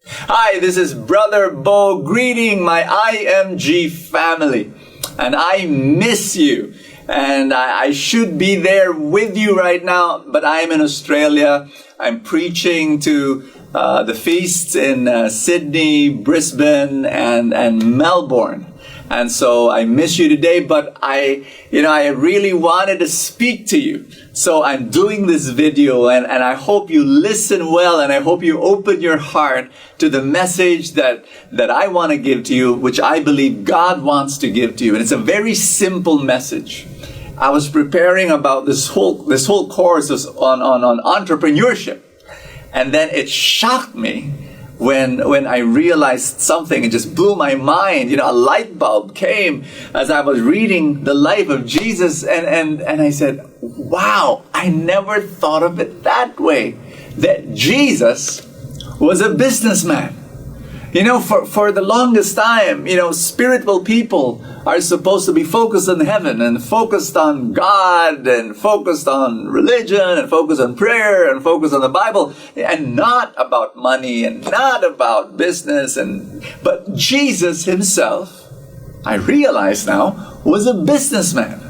Hi, this is Brother Bo greeting my IMG family. And I miss you. And I should be there with you right now, but I'm in Australia. I'm preaching to the feasts in Sydney, Brisbane, and Melbourne. And so I miss you today, but I really wanted to speak to you. So I'm doing this video, and I hope you listen well, and I hope you open your heart to the message that I want to give to you, which I believe God wants to give to you. And it's a very simple message. I was preparing about this whole course on entrepreneurship, and then it shocked me when I realized something. It just blew my mind. A light bulb came as I was reading the life of Jesus, and I said, wow, I never thought of it that way, that Jesus was a businessman. For the longest time, spiritual people are supposed to be focused on heaven and focused on God and focused on religion and focused on prayer and focused on the Bible and not about money and not about business. But Jesus himself, I realize now, was a businessman.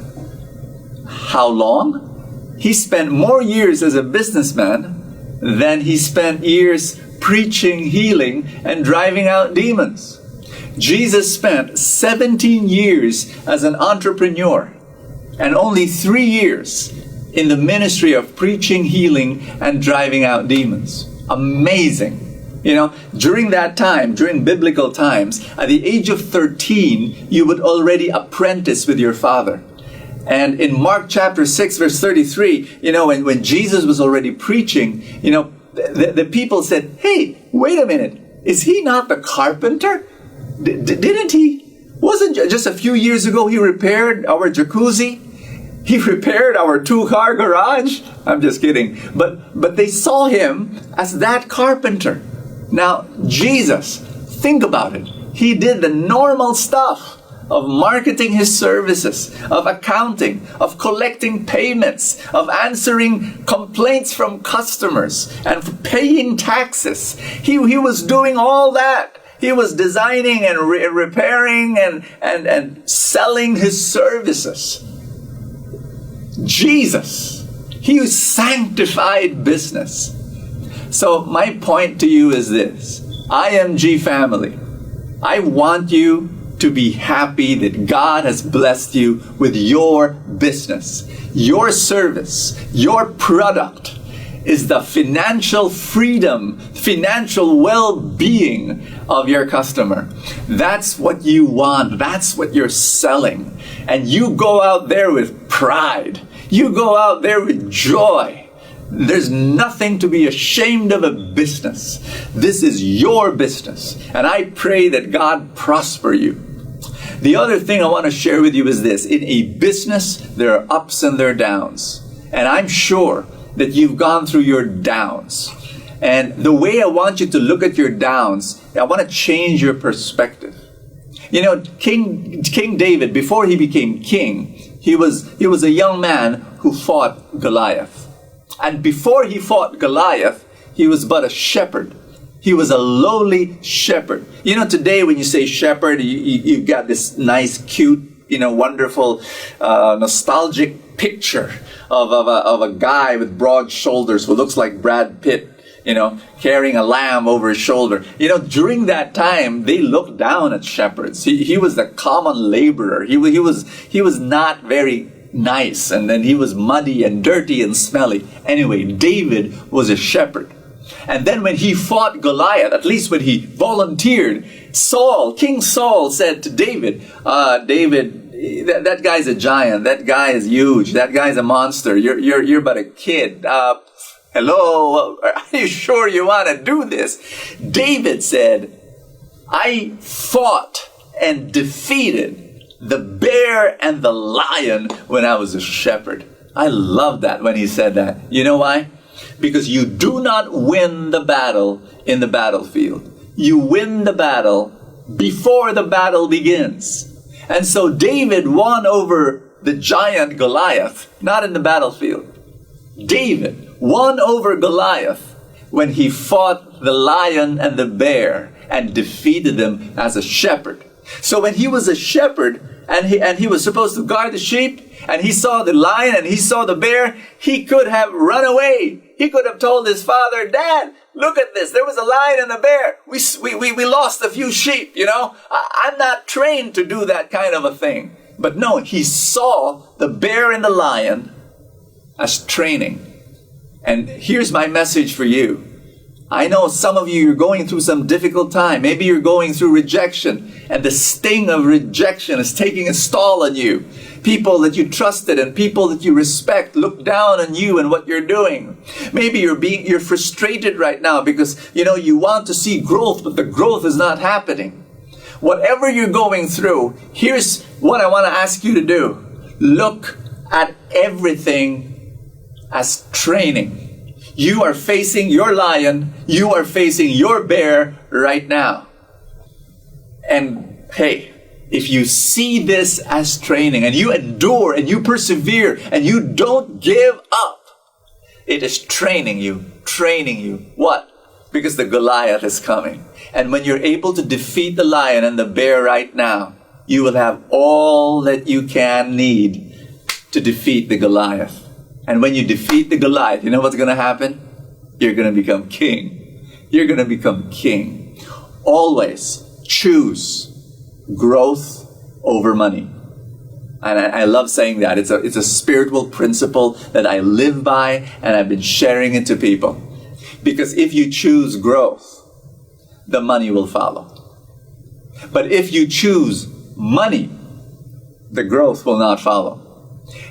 How long? He spent more years as a businessman than he spent years preaching, healing, and driving out demons. Jesus spent 17 years as an entrepreneur and only 3 years in the ministry of preaching, healing, and driving out demons. Amazing. During that time, during biblical times, at the age of 13, you would already apprentice with your father. And in Mark chapter 6, verse 33, when Jesus was already preaching, the people said, hey, wait a minute, is he not the carpenter? Didn't he? Wasn't just a few years ago he repaired our jacuzzi? He repaired our 2-car garage? I'm just kidding. But they saw him as that carpenter. Now, Jesus, think about it. He did the normal stuff of marketing his services, of accounting, of collecting payments, of answering complaints from customers, and paying taxes. He was doing all that. He was designing and repairing and selling his services. Jesus, he sanctified business. So my point to you is this. IMG family, I want you to be happy that God has blessed you with your business. Your service, your product is the financial freedom, financial well-being of your customer. That's what you want. That's what you're selling. And you go out there with pride. You go out there with joy. There's nothing to be ashamed of a business. This is your business. And I pray that God prosper you. The other thing I want to share with you is this. In a business, there are ups and there are downs. And I'm sure that you've gone through your downs. And the way I want you to look at your downs, I want to change your perspective. King David, before he became king, he was a young man who fought Goliath. And before he fought Goliath, he was but a shepherd. He was a lowly shepherd. Today when you say shepherd, you got this nice, cute, wonderful, nostalgic picture of a guy with broad shoulders who looks like Brad Pitt, carrying a lamb over his shoulder. During that time, they looked down at shepherds. He was the common laborer. He was not very nice, and then he was muddy and dirty and smelly. Anyway, David was a shepherd. And then when he fought Goliath, at least when he volunteered, King Saul said to David, David, that guy's a giant. That guy is huge. That guy's a monster. You're but a kid. Hello? Are you sure you want to do this? David said, I fought and defeated the bear and the lion when I was a shepherd. I love that when he said that. You know why? Because you do not win the battle in the battlefield. You win the battle before the battle begins. And so David won over the giant Goliath, not in the battlefield. David won over Goliath when he fought the lion and the bear and defeated them as a shepherd. So when he was a shepherd and he was supposed to guard the sheep, and he saw the lion and he saw the bear, he could have run away. He could have told his father, "Dad, look at this. There was a lion and a bear. We lost a few sheep, you know. I'm not trained to do that kind of a thing." But no, he saw the bear and the lion as training. And here's my message for you. I know some of you are going through some difficult time. Maybe you're going through rejection, and the sting of rejection is taking a toll on you. People that you trusted and people that you respect look down on you and what you're doing. Maybe you're frustrated right now because you want to see growth, but the growth is not happening. Whatever you're going through, here's what I want to ask you to do. Look at everything as training. You are facing your lion. You are facing your bear right now. And hey, if you see this as training and you endure and you persevere and you don't give up, it is training you. What? Because the Goliath is coming. And when you're able to defeat the lion and the bear right now, you will have all that you can need to defeat the Goliath. And when you defeat the Goliath, you know what's going to happen? You're going to become king. You're going to become king. Always choose growth over money. And I love saying that. It's a spiritual principle that I live by, and I've been sharing it to people. Because if you choose growth, the money will follow. But if you choose money, the growth will not follow.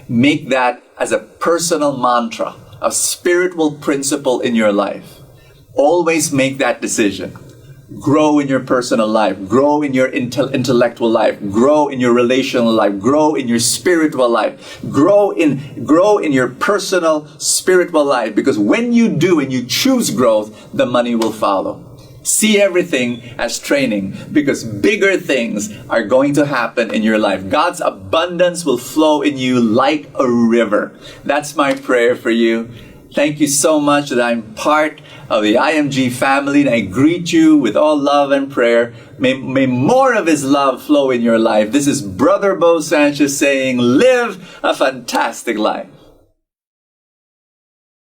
Make that as a personal mantra, a spiritual principle in your life. Always make that decision. Grow in your personal life. Grow in your intellectual life. Grow in your relational life. Grow in your spiritual life. Grow in your personal spiritual life. Because when you do and you choose growth, the money will follow. See everything as training, because bigger things are going to happen in your life. God's abundance will flow in you like a river. That's my prayer for you. Thank you so much that I'm part of the IMG family, and I greet you with all love and prayer. May more of His love flow in your life. This is Brother Bo Sanchez saying, live a fantastic life.